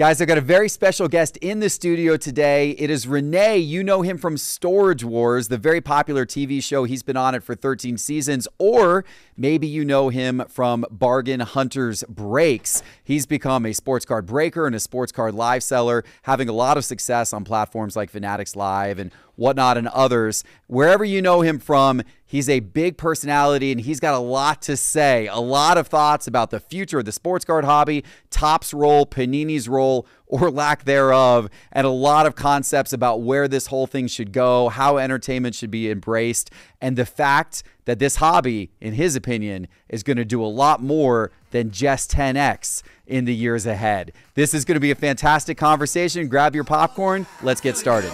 Guys, I've got a very special guest in the studio today. It is Rene. You know him from Storage Wars, the very popular TV show. He's been on it for 13 seasons. Or maybe you know him from Bargain Hunters Breaks. He's become a sports card breaker and a sports card live seller, having a lot of success on platforms like Fanatics Live and whatnot and others. Wherever you know him from, he's a big personality and he's got a lot to say, a lot of thoughts about the future of the sports card hobby, Topps role, Panini's role, or lack thereof, and a lot of concepts about where this whole thing should go, how entertainment should be embraced, and the fact that this hobby, in his opinion, is going to do a lot more than just 10x in the years ahead. This is going to be a fantastic conversation. Grab your popcorn. Let's get started.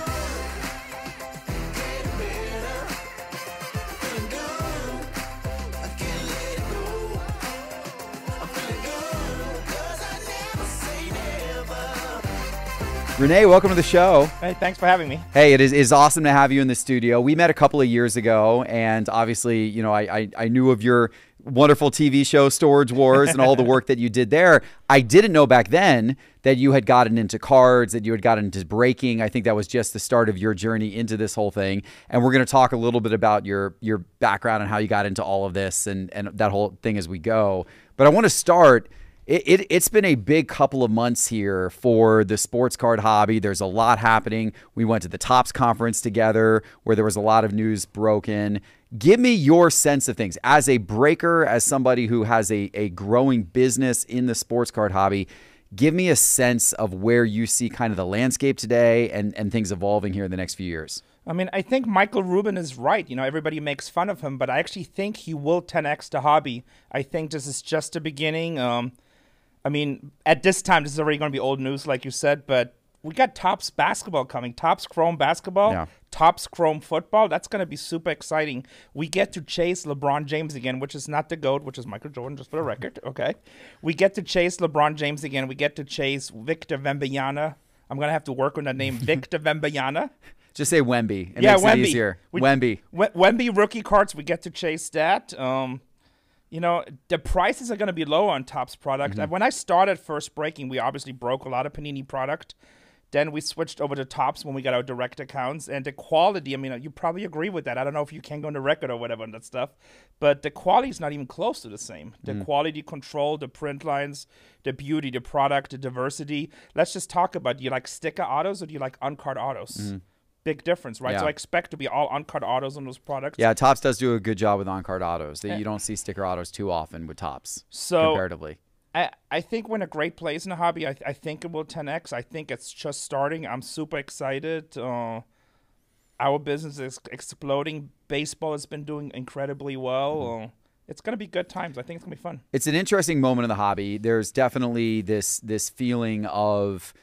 Rene, welcome to the show. Hey, thanks for having me. Hey, it is awesome to have you in the studio. We met a couple of years ago, and obviously, you know, I knew of your wonderful TV show, Storage Wars, and all the work that you did there. I didn't know back then that you had gotten into cards, that you had gotten into breaking. I think that was just the start of your journey into this whole thing. And we're going to talk a little bit about your background and how you got into all of this and that whole thing as we go. But I want to start. It's been a big couple of months here for the sports card hobby. There's a lot happening. We went to the Topps conference together where there was a lot of news broken. Give me your sense of things. As a breaker, as somebody who has a growing business in the sports card hobby, give me a sense of where you see kind of the landscape today and things evolving here in the next few years. I mean, I think Michael Rubin is right. You know, everybody makes fun of him, but I actually think he will 10x the hobby. I think this is just the beginning. I mean, at this time, this is already going to be old news, like you said, but we got Topps basketball coming. Topps Chrome basketball, yeah. Topps Chrome football. That's going to be super exciting. We get to chase LeBron James again, which is not the GOAT, which is Michael Jordan, just for the record, okay? We get to chase LeBron James again. We get to chase Victor Wembanyama. I'm going to have to work on that name, Victor Wembanyama. Just say Wemby. It yeah, makes Wemby. it easier. Wemby. Wemby rookie cards, we get to chase that. You know, the prices are going to be low on Topps product. When I started first breaking, we obviously broke a lot of Panini product. Then we switched over to Topps when we got our direct accounts. And the quality, I mean, you probably agree with that. I don't know if you can go on the record or whatever on that stuff. But the quality is not even close to the same. The quality control, the print lines, the beauty, the product, the diversity. Let's just talk about, do you like sticker autos or do you like on-card autos? Big difference, right? Yeah. So I expect to be all on-card autos on those products. Yeah, Topps does do a good job with on-card autos. You don't see sticker autos too often with Topps, comparatively. I think we're in a great place in the hobby. I think it will 10x. I think it's just starting. I'm super excited. Our business is exploding. Baseball has been doing incredibly well. It's going to be good times. I think it's going to be fun. It's an interesting moment in the hobby. There's definitely this feeling of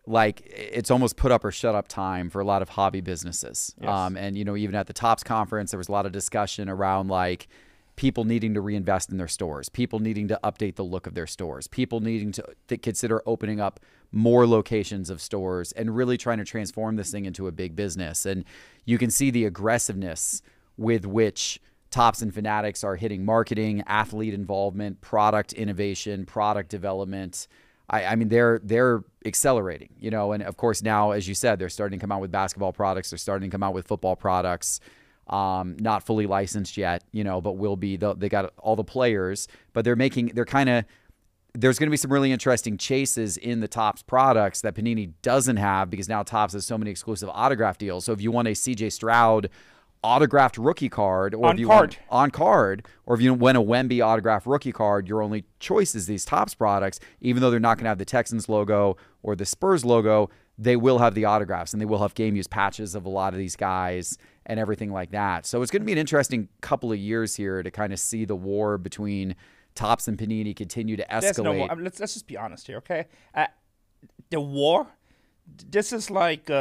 like it's almost put up or shut up time for a lot of hobby businesses. Yes. And, you know, even at the Topps conference, there was a lot of discussion around like people needing to reinvest in their stores, people needing to update the look of their stores, people needing to consider opening up more locations of stores and really trying to transform this thing into a big business. And you can see the aggressiveness with which Topps and Fanatics are hitting marketing, athlete involvement, product innovation, product development. I mean, they're accelerating, you know, and of course now, as you said, they're starting to come out with basketball products. They're starting to come out with football products, not fully licensed yet, you know, but will be. They got all the players, but there's going to be some really interesting chases in the Topps products that Panini doesn't have because now Topps has so many exclusive autograph deals. So if you want a CJ Stroud autographed rookie card, or if you want on card, or if you want a Wemby autographed rookie card, your only choice is these Topps products. Even though they're not going to have the Texans logo or the Spurs logo, they will have the autographs and they will have game use patches of a lot of these guys and everything like that. So it's going to be an interesting couple of years here to kind of see the war between Topps and Panini continue to escalate. There's no war. I mean, let's just be honest here, okay? The war. This is like.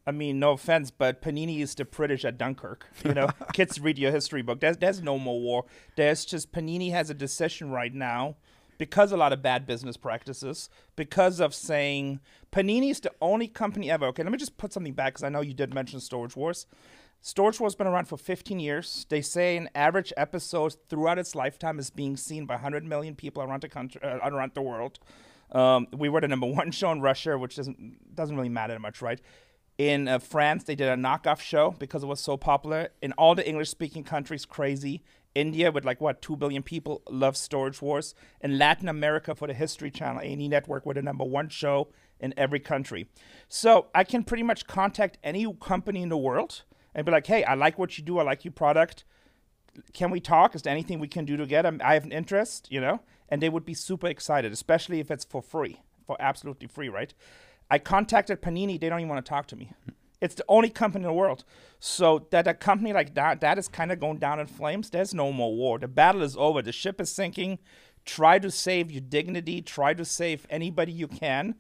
I mean, no offense, but Panini is the British at Dunkirk. You know, kids read your history book. There's no more war. There's just Panini has a decision right now because a lot of bad business practices, because of saying Panini is the only company ever. Okay, let me just put something back because I know you did mention Storage Wars. Storage Wars has been around for 15 years. They say an average episode throughout its lifetime is being seen by 100 million people around the country, around the world. We were the #1 show in Russia, which doesn't really matter much, right? In France, they did a knockoff show because it was so popular. In all the English-speaking countries, crazy. India, with 2 billion people, loves Storage Wars. In Latin America, for the History Channel, A&E Network, we're the #1 show in every country. So I can pretty much contact any company in the world and be like, hey, I like what you do. I like your product. Can we talk? Is there anything we can do together? I have an interest, And they would be super excited, especially if it's for free, for absolutely free, right? I contacted Panini. They don't even want to talk to me. It's the only company in the world. So that a company like that is kind of going down in flames. There's no more war. The battle is over. The ship is sinking. Try to save your dignity. Try to save anybody you can.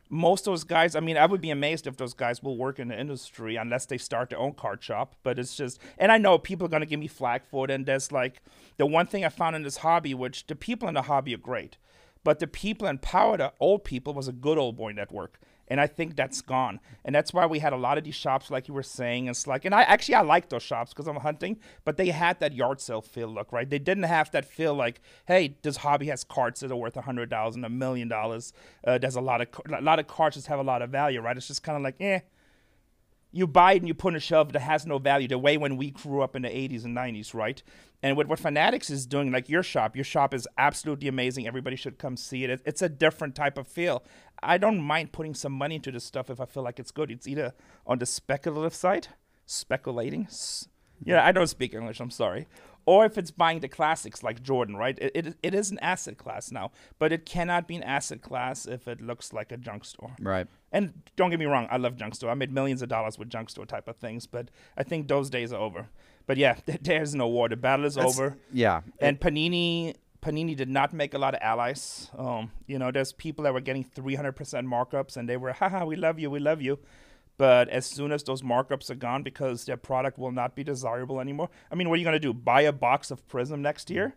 Most of those guys, I would be amazed if those guys will work in the industry unless they start their own card shop. But it's just, and I know people are going to give me flack for it. And there's the one thing I found in this hobby, which the people in the hobby are great, but the people in power, the old people, was a good old boy network. And I think that's gone. And that's why we had a lot of these shops, like you were saying. It's and I like those shops because I'm hunting, but they had that yard sale feel look, right? They didn't have that feel like, hey, this hobby has cards that are worth $100,000, $1 million. There's a lot of cards that have a lot of value, right? It's just kind of you buy it and you put on a shelf that has no value, the way when we grew up in the 80s and 90s, right? And what Fanatics is doing, like your shop is absolutely amazing. Everybody should come see it. It's a different type of feel. I don't mind putting some money into this stuff if I feel like it's good. It's either on the speculative side, speculating. I don't speak English, I'm sorry. Or if it's buying the classics like Jordan, right? It is an asset class now, but it cannot be an asset class if it looks like a junk store. Right. And don't get me wrong, I love junk store. I made millions of dollars with junk store type of things, but I think those days are over. But yeah, there's no war. The battle is over. Yeah. And Panini did not make a lot of allies. There's people that were getting 300% markups, and they were, haha, we love you. But as soon as those markups are gone because their product will not be desirable anymore, what are you going to do? Buy a box of Prism next year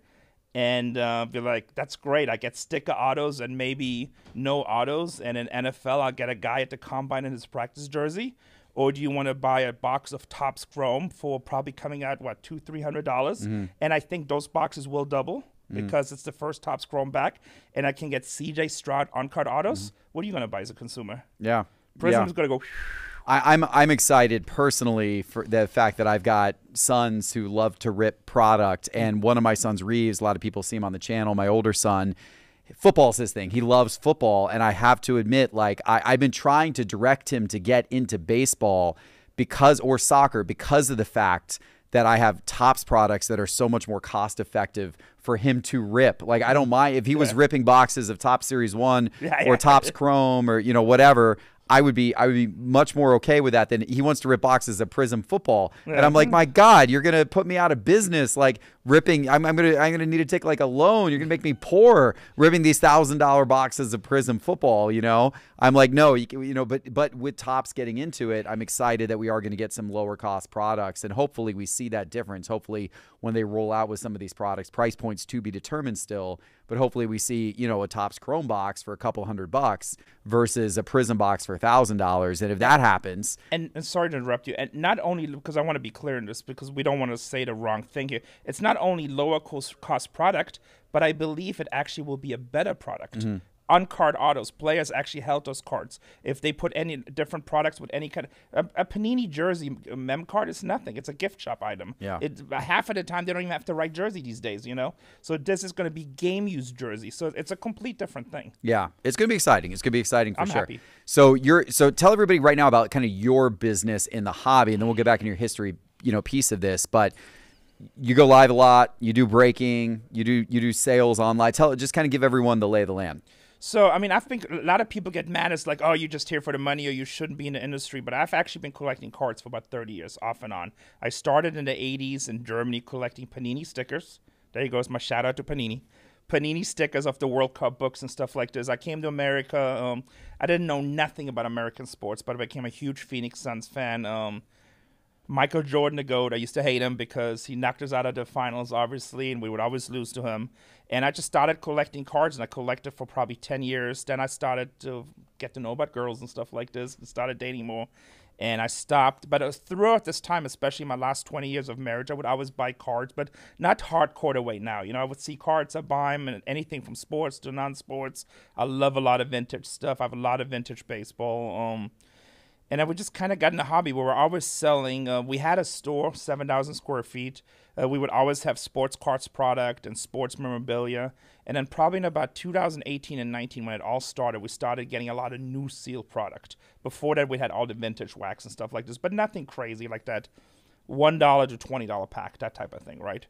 and be like, that's great. I get sticker autos and maybe no autos. And in NFL, I'll get a guy at the combine in his practice jersey. Or do you want to buy a box of Topps Chrome for probably coming out, $200-$300? And I think those boxes will double because it's the first Topps Chrome back. And I can get CJ Stroud on-card autos. What are you going to buy as a consumer? Yeah. Prism is going to go... I'm excited personally for the fact that I've got sons who love to rip product, and one of my sons, Reeves, a lot of people see him on the channel, my older son, football's his thing. He loves football, and I have to admit, I've been trying to direct him to get into baseball or soccer because of the fact that I have Topps products that are so much more cost effective for him to rip. I don't mind if he was ripping boxes of Topps Series 1 or Topps Chrome or whatever. I would be much more okay with that than he wants to rip boxes of Prism football. Yeah. And I'm like, my God, you're gonna put me out of business. Ripping, I'm gonna need to take a loan. You're gonna make me poor ripping these $1,000 boxes of Prism football. I'm like, no, but with Topps getting into it, I'm excited that we are gonna get some lower cost products, and hopefully we see that difference. Hopefully when they roll out with some of these products, price points to be determined still. But hopefully we see, a Topps Chrome box for a couple $100 versus a Prism box for $1,000. And if that happens, and sorry to interrupt you, and not only because I want to be clear in this, because we don't want to say the wrong thing here. It's not only lower cost product, but I believe it actually will be a better product. On-card autos, players actually held those cards. If they put any different products with any kind of a Panini jersey mem card is nothing. It's a gift shop item. Yeah. Half of the time they don't even have to write jersey these days. So this is going to be game use jersey. So it's a complete different thing. Yeah, it's going to be exciting. It's going to be exciting for I'm sure. Happy. So tell everybody right now about kind of your business in the hobby, and then we'll get back in your history, piece of this, but. You go live a lot. You do breaking. You do sales online. Just kind of give everyone the lay of the land. So, I think a lot of people get mad. It's like, oh, you're just here for the money or you shouldn't be in the industry. But I've actually been collecting cards for about 30 years, off and on. I started in the 80s in Germany collecting Panini stickers. There you go. It's my shout out to Panini. Panini stickers of the World Cup books and stuff like this. I came to America. I didn't know nothing about American sports, but I became a huge Phoenix Suns fan. Michael Jordan, the GOAT. I used to hate him because he knocked us out of the finals, obviously, and we would always lose to him. And I just started collecting cards, and I collected for probably 10 years. Then I started to get to know about girls and stuff like this and started dating more. And I stopped, but throughout this time, especially my last 20 years of marriage, I would always buy cards, but not hardcore the way now. You know, I would see cards, I buy them, and anything from sports to non-sports. I love a lot of vintage stuff. I have a lot of vintage baseball. And then we just kind of got in the hobby where we're always selling. We had a store, 7,000 square feet. We would always have sports cards product and sports memorabilia. And then probably in about 2018 and 19, when it all started, we started getting a lot of new seal product. Before that, we had all the vintage wax and stuff like this, but nothing crazy like that $1 to $20 pack, that type of thing, right?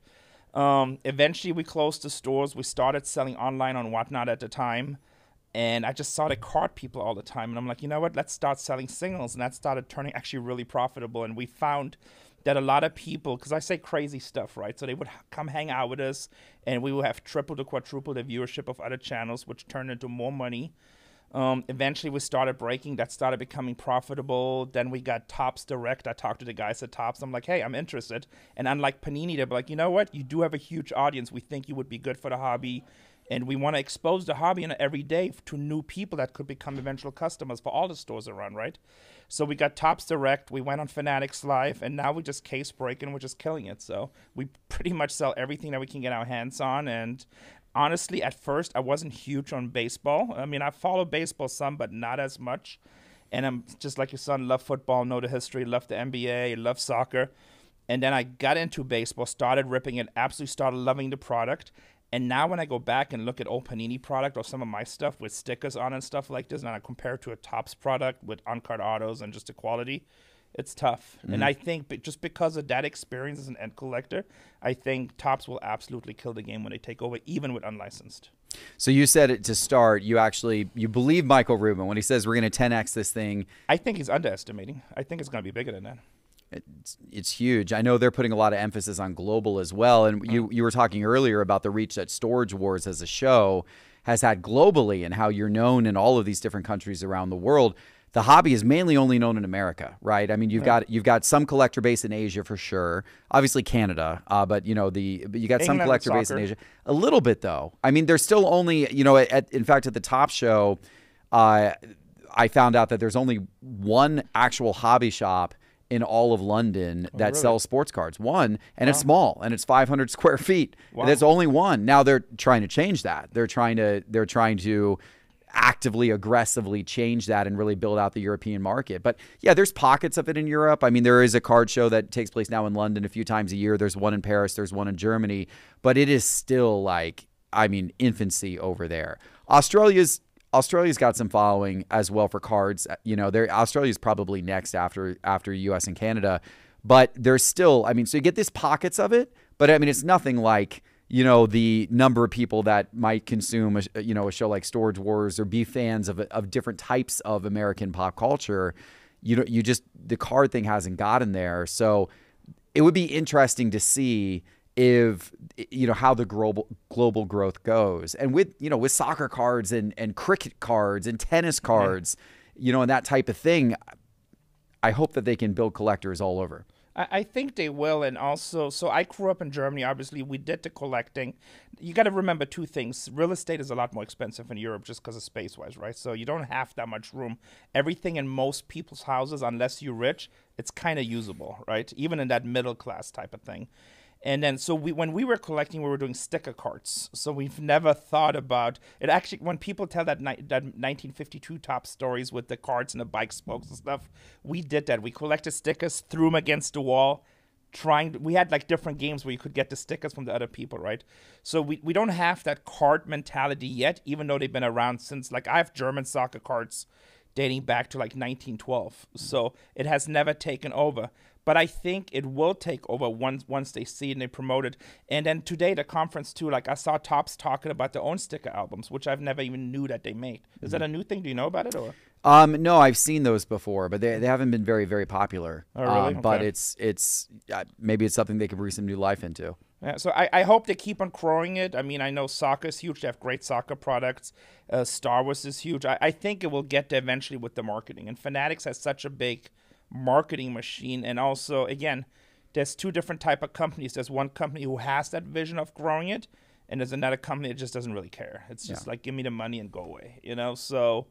Eventually, we closed the stores. We started selling online on Whatnot at the time. And I just saw the card people all the time. And I'm like, you know what? Let's start selling singles. And that started turning actually really profitable. And we found that a lot of people, because I say crazy stuff, right? So they would come hang out with us, and we would have triple to quadruple the viewership of other channels, which turned into more money. Eventually, we started breaking. That started becoming profitable. Then we got Topps Direct. I talked to the guys at Topps. I'm like, hey, I'm interested. And unlike Panini, they're like, you know what? You do have a huge audience. We think you would be good for the hobby. And we want to expose the hobby every day to new people that could become eventual customers for all the stores around, right? So we got Topps Direct. We went on Fanatics Live. And now we just case break, and we're just killing it. So we pretty much sell everything that we can get our hands on. And honestly, at first, I wasn't huge on baseball. I mean, I follow baseball some, but not as much. And I'm just like your son, love football, know the history, love the NBA, love soccer. And then I got into baseball, started ripping it, absolutely started loving the product. And now when I go back and look at old Panini product or some of my stuff with stickers on and stuff like this, and I compare it to a Topps product with on-card autos and just the quality, it's tough. Mm-hmm. And I think just because of that experience as an end collector, I think Topps will absolutely kill the game when they take over, even with unlicensed. So you said it to start, you believe Michael Rubin when he says we're going to 10X this thing. I think he's underestimating. I think it's going to be bigger than that. It's huge. I know they're putting a lot of emphasis on global as well. And you were talking earlier about the reach that Storage Wars as a show has had globally and how you're known in all of these different countries around the world. The hobby is mainly only known in America, right? I mean, you've got some collector base in Asia for sure. Obviously Canada, but you got England, some collector base in Asia. A little bit though. I mean, there's still only, in fact, at the Topps show, I found out that there's only one actual hobby shop in all of London that sells sports cards. One, and it's small, and it's 500 square feet. Wow. And it's only one. Now they're trying to change that. They're trying to actively, aggressively change that and really build out the European market. But yeah, there's pockets of it in Europe. I mean, there is a card show that takes place now in London a few times a year. There's one in Paris. There's one in Germany. But it is still infancy over there. Australia's got some following as well for cards. Australia's probably next after US and Canada, but there's still, so you get these pockets of it, but it's nothing like, the number of people that might consume a show like Storage Wars or be fans of different types of American pop culture. The card thing hasn't gotten there. So it would be interesting to see if how the global growth goes, and with soccer cards and cricket cards and tennis cards, and that type of thing. I hope that they can build collectors all over. I think they will. And also, so I grew up in Germany. Obviously, we did the collecting. You got to remember two things. Real estate is a lot more expensive in Europe just because of space-wise, right? So you don't have that much room. Everything in most people's houses, unless you're rich, it's kind of usable, right? Even in that middle class type of thing. And then, so when we were collecting, we were doing sticker cards. So we've never thought about it. Actually, when people tell that 1952 Topps stories with the cards and the bike spokes and stuff, we did that. We collected stickers, threw them against the wall. We had different games where you could get the stickers from the other people, right? So we don't have that card mentality yet, even though they've been around since, I have German soccer cards dating back to 1912. So it has never taken over. But I think it will take over once they see it and they promote it. And then today, the conference too, I saw Topps talking about their own sticker albums, which I've never even knew that they made. Is that a new thing? Do you know about it? Or? No, I've seen those before, but they haven't been very, very popular. Oh, really? Okay. But it's maybe it's something they could breathe some new life into. Yeah, so I hope they keep on growing it. I know soccer is huge. They have great soccer products. Star Wars is huge. I think it will get there eventually with the marketing. And Fanatics has such a big marketing machine. And also, again, there's two different type of companies. There's one company who has that vision of growing it, and there's another company that just doesn't really care. It's just give me the money and go away, So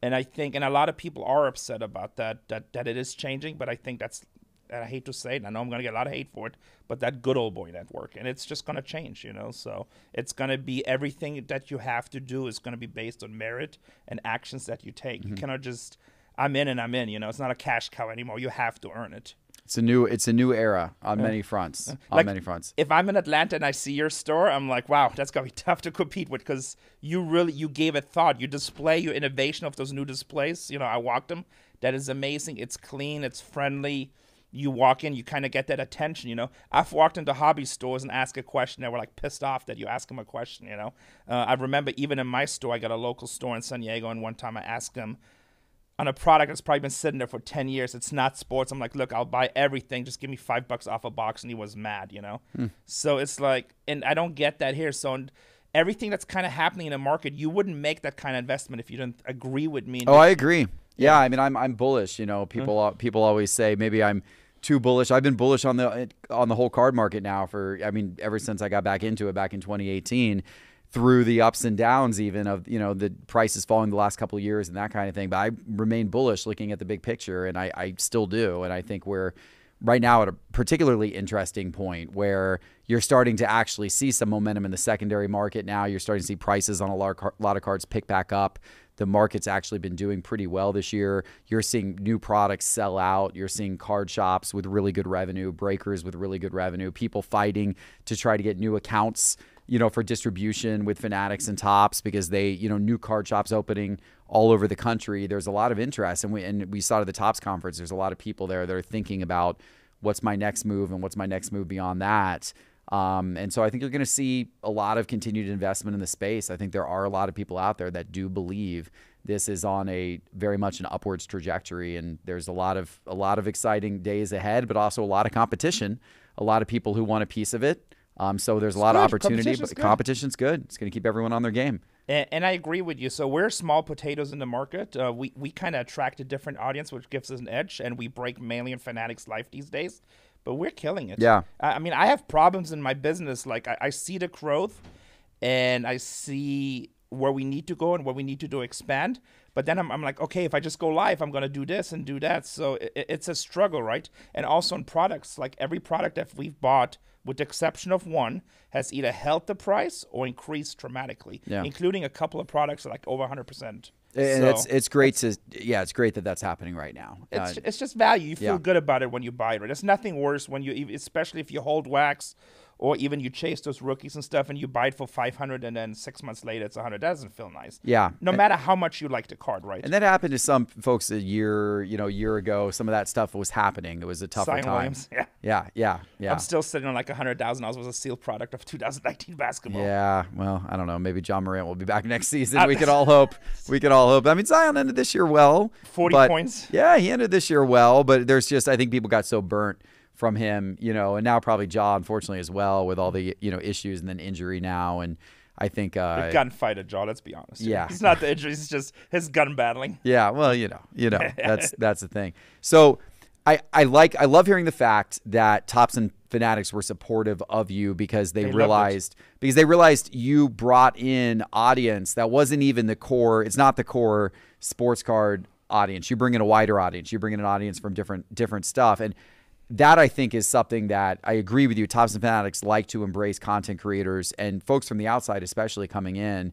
And I think, and a lot of people are upset about that it is changing, but I think that's, and I hate to say it, and I know I'm going to get a lot of hate for it, but that good old boy network, and it's just going to change, you know. So it's going to be, everything that you have to do is going to be based on merit and actions that you take. You cannot just, I'm in and I'm in, you know. It's not a cash cow anymore. You have to earn it. It's a new era on many fronts. On many fronts. If I'm in Atlanta and I see your store, I'm like, wow, that's gonna be tough to compete with, because you gave it thought. You display your innovation of those new displays. You know, I walked them. That is amazing. It's clean. It's friendly. You walk in, you kind of get that attention. You know, I've walked into hobby stores and asked a question. They were like pissed off that you ask them a question. You know, I remember even in my store, I got a local store in San Diego, and one time I asked them on a product that's probably been sitting there for 10 years. It's not sports. I'm like, look, I'll buy everything. Just give me $5 off a box. And he was mad, you know? So it's like, and I don't get that here. So everything that's kind of happening in the market, you wouldn't make that kind of investment if you didn't agree with me. Oh, I agree. Yeah. I mean, I'm bullish, you know, people always say maybe I'm too bullish. I've been bullish on the whole card market now for, I mean, ever since I got back into it back in 2018. Through the ups and downs even of, you know, the prices falling the last couple of years and that kind of thing. But I remain bullish looking at the big picture, and I still do. And I think we're right now at a particularly interesting point where you're starting to actually see some momentum in the secondary market now. You're starting to see prices on a lot of cards pick back up. The market's actually been doing pretty well this year. You're seeing new products sell out. You're seeing card shops with really good revenue, breakers with really good revenue, people fighting to try to get new accounts, you know, for distribution with Fanatics and Topps, because they, you know, new card shops opening all over the country. There's a lot of interest, and we saw at the Topps conference, there's a lot of people there that are thinking about what's my next move and what's my next move beyond that. And so I think you're going to see a lot of continued investment in the space. I think there are a lot of people out there that do believe this is on a very much an upwards trajectory, and there's a lot of exciting days ahead, but also a lot of competition, a lot of people who want a piece of it. So there's a lot of opportunity, but competition's good. It's going to keep everyone on their game. And I agree with you. So we're small potatoes in the market. We kind of attract a different audience, which gives us an edge, and we break mainly in Fanatics Life these days. But we're killing it. Yeah. I mean, I have problems in my business. Like, I see the growth, and I see where we need to go and where we need to do expand. But then I'm like, okay, if I just go live, I'm going to do this and do that. So it's a struggle, right? And also in products, like every product that we've bought, with the exception of one, has either held the price or increased dramatically, including a couple of products like over 100%. And it's great it's great that that's happening right now. It's just value. You feel good about it when you buy it. There's nothing worse when you, especially if you hold wax, or even you chase those rookies and stuff, and you buy it for 500, and then 6 months later it's 100. That doesn't feel nice. Yeah. No matter how much you like the card, right? And that happened to some folks a year ago. Some of that stuff was happening. It was a tougher time. Williams, yeah. I'm still sitting on like $100,000 was a sealed product of 2019 basketball. Yeah. Well, I don't know. Maybe John Morant will be back next season. We could all hope. I mean, Zion ended this year well. 40 points. Yeah, he ended this year well, but there's just, I think people got so burnt from him, you know, and now probably Ja, unfortunately, as well, with all the, you know, issues and then injury now. And I think the gunfight at Ja, let's be honest. Yeah. It's not the injury, it's just his gun battling. Yeah, well, you know, that's the thing. So I love hearing the fact that Topps and Fanatics were supportive of you because they realized you brought in audience that wasn't even the core. It's not the core sports card audience. You bring in a wider audience. You bring in an audience from different stuff. And that, I think, is something that I agree with you. Topps and Fanatics like to embrace content creators and folks from the outside, especially coming in.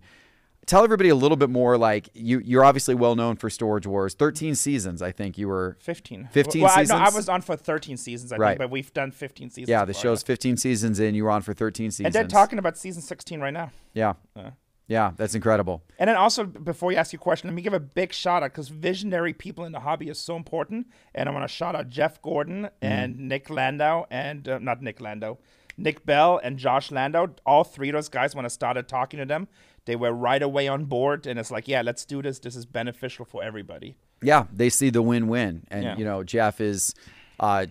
Tell everybody a little bit more. Like you're obviously well known for Storage Wars. 13 seasons, I think you were. 15 seasons. I was on for 13 seasons, I think, but we've done 15 seasons. Yeah, the show's 15 seasons in. You were on for 13 seasons. And they're talking about season 16 right now. Yeah. Yeah, that's incredible. And then also, before you ask your question, let me give a big shout out, because visionary people in the hobby is so important. And I want to shout out Jeff Gordon and Nick Landau, and Nick Bell and Josh Landau. All three of those guys, when I started talking to them, they were right away on board. And it's like, yeah, let's do this. This is beneficial for everybody. Yeah, they see the win-win. And, you know, Jeff is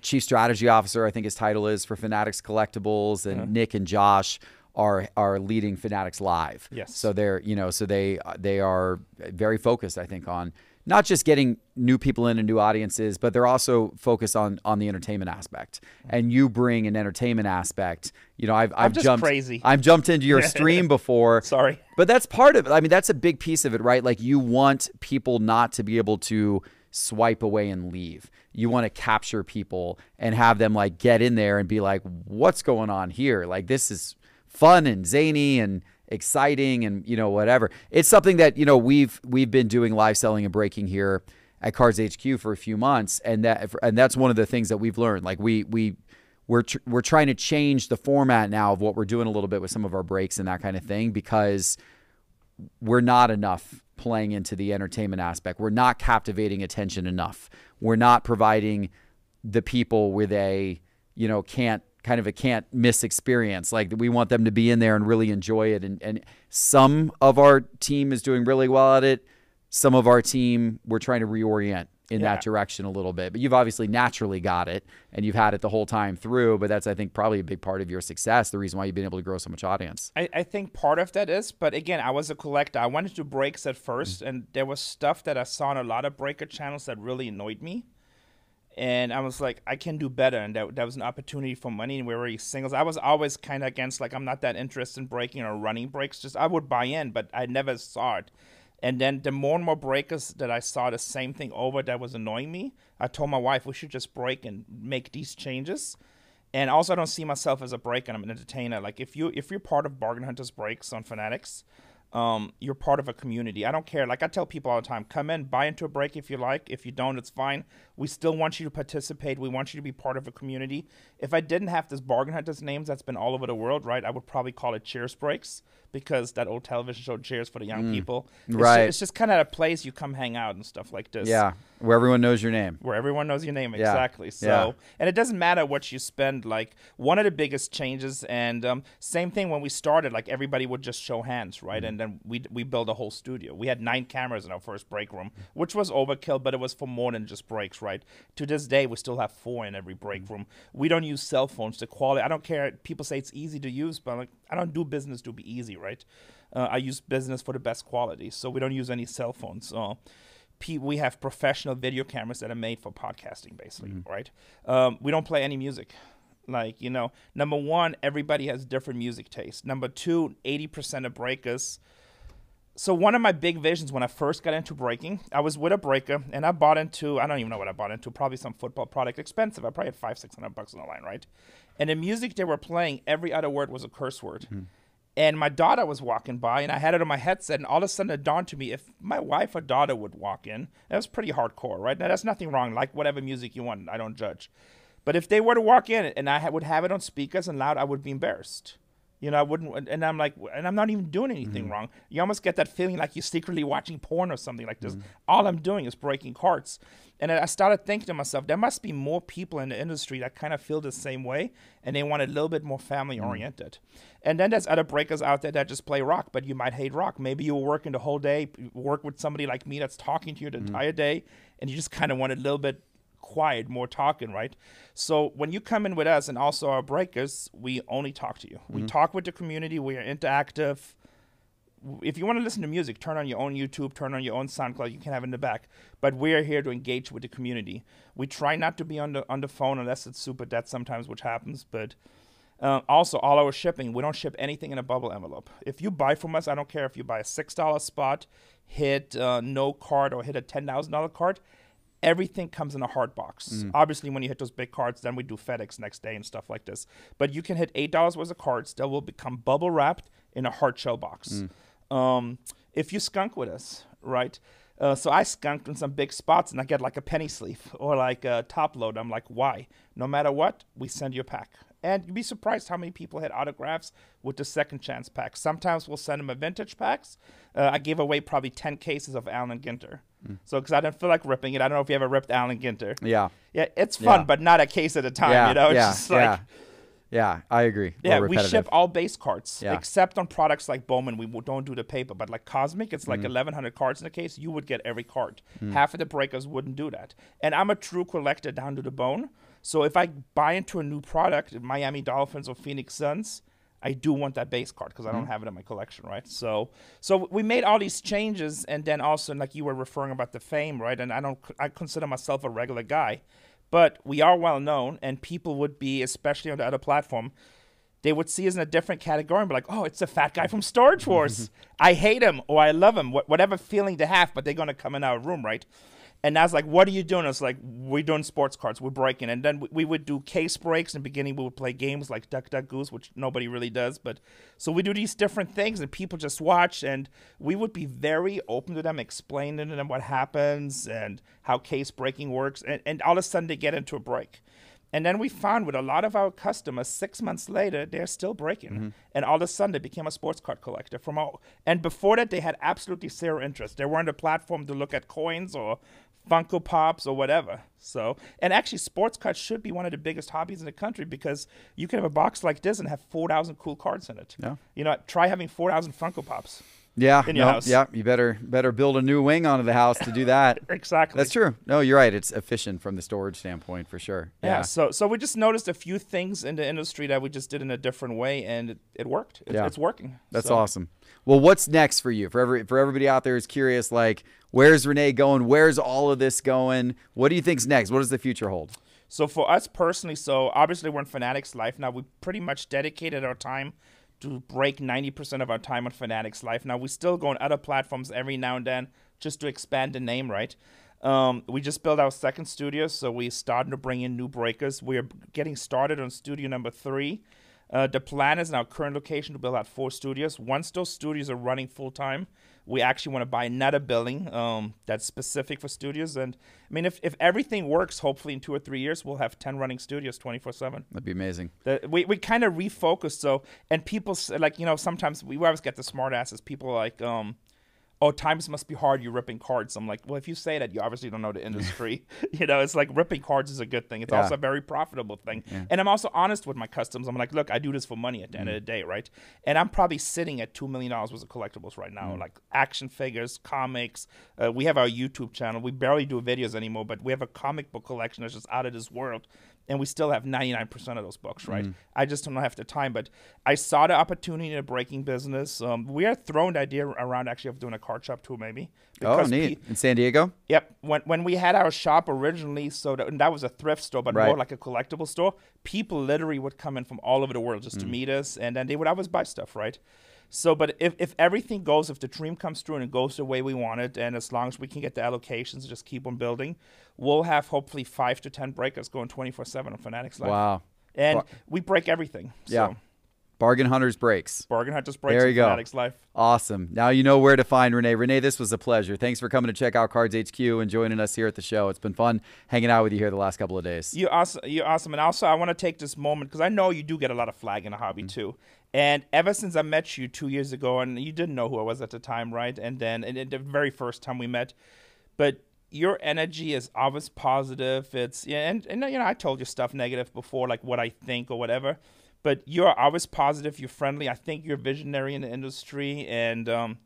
Chief Strategy Officer, I think his title is, for Fanatics Collectibles. And Nick and Josh are leading Fanatics Live. Yes. So they're, you know, so they are very focused, I think, on not just getting new people in and new audiences, but they're also focused on the entertainment aspect. And you bring an entertainment aspect. You know, I've just jumped crazy. I've jumped into your stream before. Sorry. But that's part of it. I mean, that's a big piece of it, right? Like, you want people not to be able to swipe away and leave. You want to capture people and have them like get in there and be like, what's going on here? Like, this is fun and zany and exciting and, you know, whatever. It's something that, you know, we've been doing live selling and breaking here at Cards HQ for a few months, and that's one of the things that we've learned. Like, we're trying to change the format now of what we're doing a little bit with some of our breaks and that kind of thing, because we're not enough playing into the entertainment aspect. We're not captivating attention enough. We're not providing the people with a, you know, can't miss experience. Like, we want them to be in there and really enjoy it. And some of our team is doing really well at it. Some of our team, we're trying to reorient in that direction a little bit. But you've obviously naturally got it, and you've had it the whole time through. But that's, I think, probably a big part of your success, the reason why you've been able to grow so much audience. I think part of that is, but again, I was a collector. I went into breaks at first, and there was stuff that I saw on a lot of breaker channels that really annoyed me. And I was like, I can do better. And that was an opportunity for money. And we were already singles. I was always kind of against, like, I'm not that interested in breaking or running breaks. Just, I would buy in, but I never saw it. And then the more and more breakers that I saw the same thing over that was annoying me, I told my wife we should just break and make these changes. And also, I don't see myself as a breaker. I'm an entertainer. Like, if you're part of Bargain Hunters Breaks on Fanatics, you're part of a community. I don't care. Like, I tell people all the time, come in, buy into a break if you like. If you don't, it's fine. We still want you to participate. We want you to be part of a community. If I didn't have this Bargain Hunters names that's been all over the world, right, I would probably call it Cheers Breaks, because that old television show Cheers for the young people. It's just kind of a place you come hang out and stuff like this. Yeah, where everyone knows your name. Where everyone knows your name, exactly. So, and it doesn't matter what you spend. Like, one of the biggest changes, and same thing when we started, like, everybody would just show hands, right? And then we built a whole studio. We had 9 cameras in our first break room, which was overkill, but it was for more than just breaks, right? To this day, we still have 4 in every break room. We don't use cell phones. The quality, I don't care. People say it's easy to use, but like, I don't do business to be easy, right? I use business for the best quality, so we don't use any cell phones. We have professional video cameras that are made for podcasting, basically, right? We don't play any music. Like, you know, number one, everybody has different music taste. Number two, 80% of breakers. So one of my big visions when I first got into breaking, I was with a breaker, and I bought into, I don't even know what I bought into, probably some football product, expensive. I probably had $500-600 on the line, right? And the music they were playing, every other word was a curse word. And my daughter was walking by, and I had it on my headset, and all of a sudden it dawned to me, if my wife or daughter would walk in, that was pretty hardcore, right? Now, there's nothing wrong. Like, whatever music you want, I don't judge. But if they were to walk in and I would have it on speakers and loud, I would be embarrassed. You know, I wouldn't, and I'm like, and I'm not even doing anything wrong. You almost get that feeling like you're secretly watching porn or something like this. All I'm doing is breaking cards. And I started thinking to myself, there must be more people in the industry that kind of feel the same way, and they want a little bit more family-oriented. And then there's other breakers out there that just play rock, but you might hate rock. Maybe you were working the whole day, work with somebody like me that's talking to you the entire day, and you just kind of want a little bit quiet, more talking, right? So when you come in with us and also our breakers, we only talk to you. We talk with the community. We are interactive. If you want to listen to music, turn on your own YouTube, turn on your own SoundCloud. You can have it in the back. But we are here to engage with the community. We try not to be on the phone unless it's super dead sometimes, which happens. But also, all our shipping, we don't ship anything in a bubble envelope. If you buy from us, I don't care if you buy a $6 spot, hit no card, or hit a $10,000 card. Everything comes in a hard box. Obviously, when you hit those big cards, then we do FedEx next day and stuff like this. But you can hit $8 worth of cards that will become bubble wrapped in a hard shell box. If you skunk with us, right? So I skunked in some big spots, and I get like a penny sleeve or like a top load. I'm like, why? No matter what, we send you a pack. And you'd be surprised how many people had autographs with the second chance pack. Sometimes we'll send them a vintage packs. I gave away probably 10 cases of Allen Ginter. So, because I didn't feel like ripping it. I don't know if you ever ripped Allen Ginter. Yeah, it's fun, but not a case at a time, you know? It's just like, yeah, I agree. Yeah, we ship all base cards, except on products like Bowman. We don't do the paper, but like Cosmic, it's like 1,100 cards in the case. You would get every card. Half of the breakers wouldn't do that. And I'm a true collector down to the bone. So if I buy into a new product, Miami Dolphins or Phoenix Suns, I do want that base card because I don't have it in my collection, right? So we made all these changes, and then also, like you were referring about the fame, right? And I consider myself a regular guy, but we are well known, and people would be, especially on the other platform, they would see us in a different category and be like, oh, it's the fat guy from Storage Wars. I hate him or I love him, whatever feeling they have, but they're going to come in our room, right? And I was like, what are you doing? It's like, we're doing sports cards. We're breaking. And then we would do case breaks. In the beginning, we would play games like Duck, Duck, Goose, which nobody really does. But so we do these different things, and people just watch. And we would be very open to them, explaining to them what happens and how case breaking works. And all of a sudden, they get into a break. And then we found with a lot of our customers, 6 months later, they're still breaking. And all of a sudden, they became a sports card collector. And before that, they had absolutely zero interest. They weren't a platform to look at coins or Funko Pops or whatever. So, and actually, sports cards should be one of the biggest hobbies in the country because you can have a box like this and have 4,000 cool cards in it. Yeah. You know, try having 4,000 Funko Pops. Yeah, in your house. Yeah, you better build a new wing onto the house to do that. Exactly. That's true. No, you're right. It's efficient from the storage standpoint for sure. Yeah. So we just noticed a few things in the industry that we just did in a different way, and it worked. It's working. That's awesome. Well, what's next for you? For everybody out there who's curious, like, where's Rene going? Where's all of this going? What do you think's next? What does the future hold? So for us personally, so obviously we're in Fanatics Life now. We pretty much dedicated our time to break 90% of our time on Fanatics Life. Now, we still go on other platforms every now and then just to expand the name, right? We just built our second studio, so we're starting to bring in new breakers. We're getting started on studio number 3. The plan is in our current location to build out 4 studios. Once those studios are running full-time, we actually want to buy another building that's specific for studios. And, I mean, if everything works, hopefully in 2 or 3 years, we'll have 10 running studios 24/7. That'd be amazing. We kind of refocused. So, and people, like, you know, sometimes we always get the smart asses. People are like, oh, times must be hard, you're ripping cards. I'm like, well, if you say that, you obviously don't know the industry. You know, it's like ripping cards is a good thing. It's also a very profitable thing. Yeah. And I'm also honest with my customers. I'm like, look, I do this for money at the end of the day, right? And I'm probably sitting at $2 million worth of collectibles right now, like action figures, comics. We have our YouTube channel. We barely do videos anymore, but we have a comic book collection that's just out of this world. And we still have 99% of those books, right? I just don't have the time. But I saw the opportunity in the breaking business. We are throwing the idea around actually of doing a card shop too, maybe. Oh, neat. In San Diego? Yep. When we had our shop originally, so that was a thrift store, but more like a collectible store, people literally would come in from all over the world just to meet us. And then they would always buy stuff, right? So, but if everything goes, if the dream comes true and it goes the way we want it, and as long as we can get the allocations, just keep on building, we'll have hopefully 5 to 10 breakers going 24/7 on Fanatics Live. Wow. And we break everything. Yeah. So. Bargain Hunters breaks. Bargain Hunters breaks. There you go. Fanatics Life. Awesome. Now you know where to find Rene. Rene, this was a pleasure. Thanks for coming to check out Cards HQ and joining us here at the show. It's been fun hanging out with you here the last couple of days. You're awesome. And also, I want to take this moment because I know you do get a lot of flag in the hobby too. And ever since I met you 2 years ago, and you didn't know who I was at the time, right? And then the very first time we met, but your energy is always positive. It's and you know, I told you stuff negative before, like what I think or whatever. But you're always positive. You're friendly. I think you're visionary in the industry, and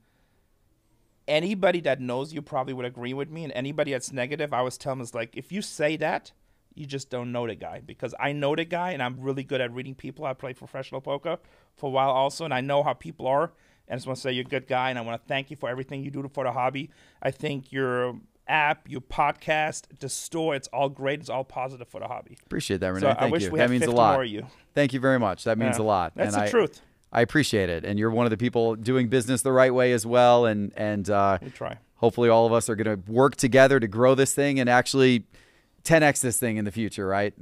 anybody that knows you probably would agree with me. And anybody that's negative, I always tell them is like, if you say that, you just don't know the guy, because I know the guy, and I'm really good at reading people. I played professional poker for a while also, and I know how people are. And I just want to say you're a good guy, and I want to thank you for everything you do for the hobby. I think your app, your podcast, the store, it's all great. It's all positive for the hobby. Appreciate that, Rene. So Thank I wish you. we that had means 50 a lot. more of you. Thank you very much. That means a lot. That's and the truth. I appreciate it. And you're one of the people doing business the right way as well. And we try. Hopefully all of us are going to work together to grow this thing and actually 10x this thing in the future, right?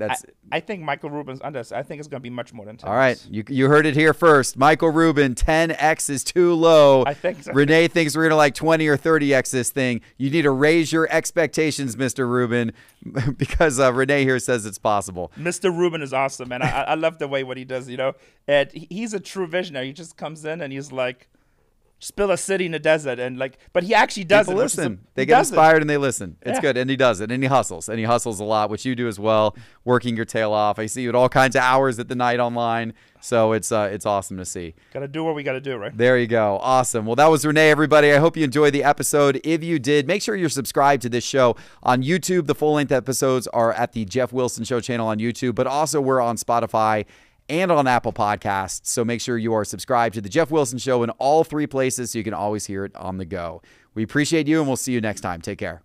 I think Michael Rubin's under us. I think it's going to be much more than 10x. All right. You heard it here first. Michael Rubin, 10x is too low. I think so. Rene thinks we're going to like 20 or 30x this thing. You need to raise your expectations, Mr. Rubin, because Rene here says it's possible. Mr. Rubin is awesome, and I love the way what he does, you know. And he's a true visionary. He just comes in and he's like, just build a city in the desert, and like, but he actually does People it. Listen, they get inspired and they listen. It's good, and he does it, and he hustles a lot, which you do as well, working your tail off. I see you at all kinds of hours at the night online, so it's awesome to see. Got to do what we got to do, right? There you go, awesome. Well, that was Rene, everybody. I hope you enjoyed the episode. If you did, make sure you're subscribed to this show on YouTube. The full length episodes are at the Jeff Wilson Show channel on YouTube, but also we're on Spotify and on Apple Podcasts. So make sure you are subscribed to The Jeff Wilson Show in all 3 places so you can always hear it on the go. We appreciate you, and we'll see you next time. Take care.